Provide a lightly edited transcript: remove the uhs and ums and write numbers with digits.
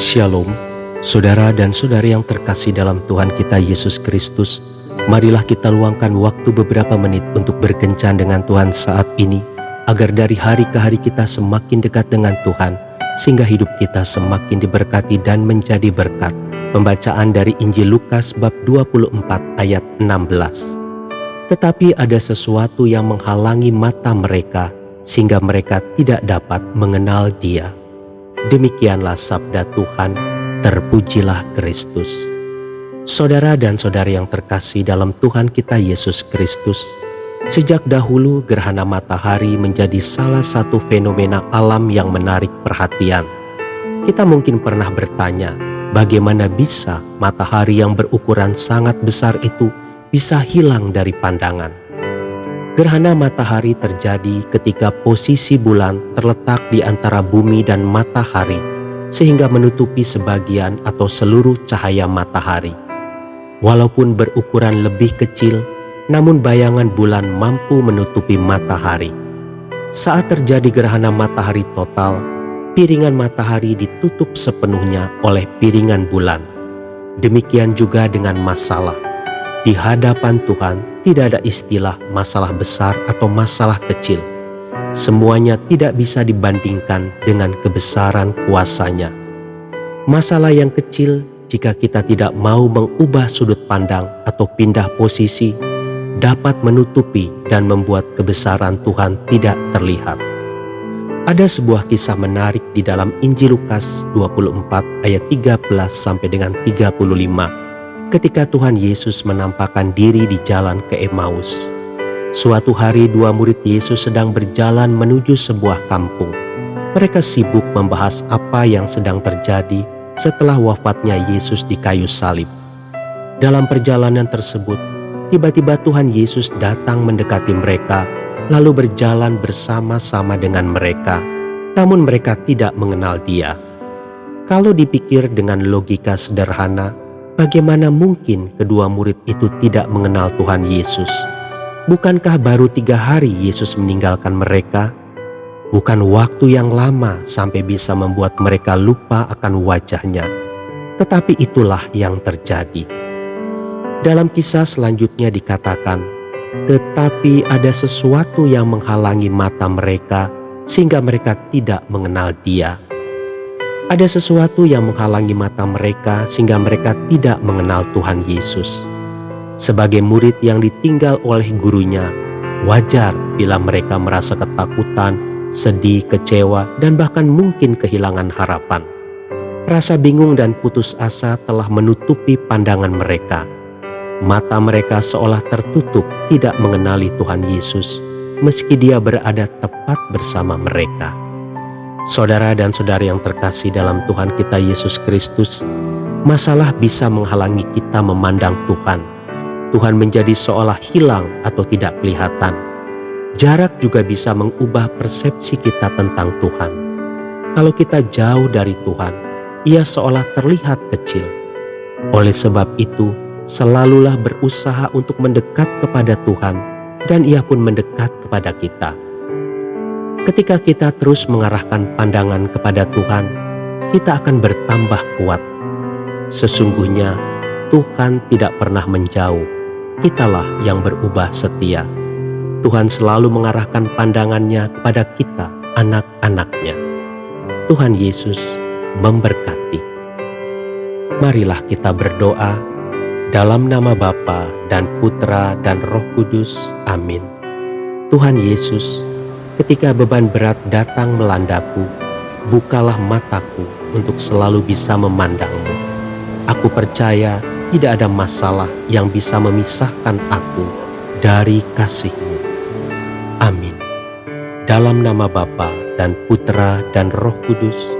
Shalom, saudara dan saudari yang terkasih dalam Tuhan kita Yesus Kristus. Marilah kita luangkan waktu beberapa menit untuk berkencan dengan Tuhan saat ini, agar dari hari ke hari kita semakin dekat dengan Tuhan, sehingga hidup kita semakin diberkati dan menjadi berkat. Pembacaan dari Injil Lukas bab 24 ayat 16. Tetapi ada sesuatu yang menghalangi mata mereka, sehingga mereka tidak dapat mengenal Dia. Demikianlah sabda Tuhan, terpujilah Kristus. Saudara dan saudari yang terkasih dalam Tuhan kita Yesus Kristus, sejak dahulu gerhana matahari menjadi salah satu fenomena alam yang menarik perhatian. Kita mungkin pernah bertanya, bagaimana bisa matahari yang berukuran sangat besar itu bisa hilang dari pandangan? Gerhana matahari terjadi ketika posisi bulan terletak di antara bumi dan matahari, sehingga menutupi sebagian atau seluruh cahaya matahari. Walaupun berukuran lebih kecil, namun bayangan bulan mampu menutupi matahari. Saat terjadi gerhana matahari total, piringan matahari ditutup sepenuhnya oleh piringan bulan. Demikian juga dengan masalah. Di hadapan Tuhan tidak ada istilah masalah besar atau masalah kecil. Semuanya tidak bisa dibandingkan dengan kebesaran kuasa-Nya. Masalah yang kecil, jika kita tidak mau mengubah sudut pandang atau pindah posisi, dapat menutupi dan membuat kebesaran Tuhan tidak terlihat. Ada sebuah kisah menarik di dalam Injil Lukas 24 ayat 13 sampai dengan 35. Ketika Tuhan Yesus menampakkan diri di jalan ke Emmaus. Suatu hari dua murid Yesus sedang berjalan menuju sebuah kampung. Mereka sibuk membahas apa yang sedang terjadi setelah wafatnya Yesus di kayu salib. Dalam perjalanan tersebut, tiba-tiba Tuhan Yesus datang mendekati mereka, lalu berjalan bersama-sama dengan mereka, namun mereka tidak mengenal Dia. Kalau dipikir dengan logika sederhana, bagaimana mungkin kedua murid itu tidak mengenal Tuhan Yesus? Bukankah baru 3 hari Yesus meninggalkan mereka? Bukan waktu yang lama sampai bisa membuat mereka lupa akan wajah-Nya. Tetapi itulah yang terjadi. Dalam kisah selanjutnya dikatakan, tetapi ada sesuatu yang menghalangi mata mereka sehingga mereka tidak mengenal Dia. Ada sesuatu yang menghalangi mata mereka sehingga mereka tidak mengenal Tuhan Yesus. Sebagai murid yang ditinggal oleh gurunya, wajar bila mereka merasa ketakutan, sedih, kecewa, dan bahkan mungkin kehilangan harapan. Rasa bingung dan putus asa telah menutupi pandangan mereka. Mata mereka seolah tertutup, tidak mengenali Tuhan Yesus, meski Dia berada tepat bersama mereka. Saudara dan saudari yang terkasih dalam Tuhan kita Yesus Kristus, masalah bisa menghalangi kita memandang Tuhan. Tuhan menjadi seolah hilang atau tidak kelihatan. Jarak juga bisa mengubah persepsi kita tentang Tuhan. Kalau kita jauh dari Tuhan, Ia seolah terlihat kecil. Oleh sebab itu, selalulah berusaha untuk mendekat kepada Tuhan, dan Ia pun mendekat kepada kita. Ketika kita terus mengarahkan pandangan kepada Tuhan, kita akan bertambah kuat. Sesungguhnya Tuhan tidak pernah menjauh, kitalah yang berubah setia. Tuhan selalu mengarahkan pandangannya kepada kita, anak-anak-Nya. Tuhan Yesus memberkati. Marilah kita berdoa dalam nama Bapa dan Putra dan Roh Kudus. Amin. Tuhan Yesus, ketika beban berat datang melandaku, bukalah mataku untuk selalu bisa memandang-Mu. Aku percaya tidak ada masalah yang bisa memisahkan aku dari kasih-Mu. Amin. Dalam nama Bapa dan Putra dan Roh Kudus.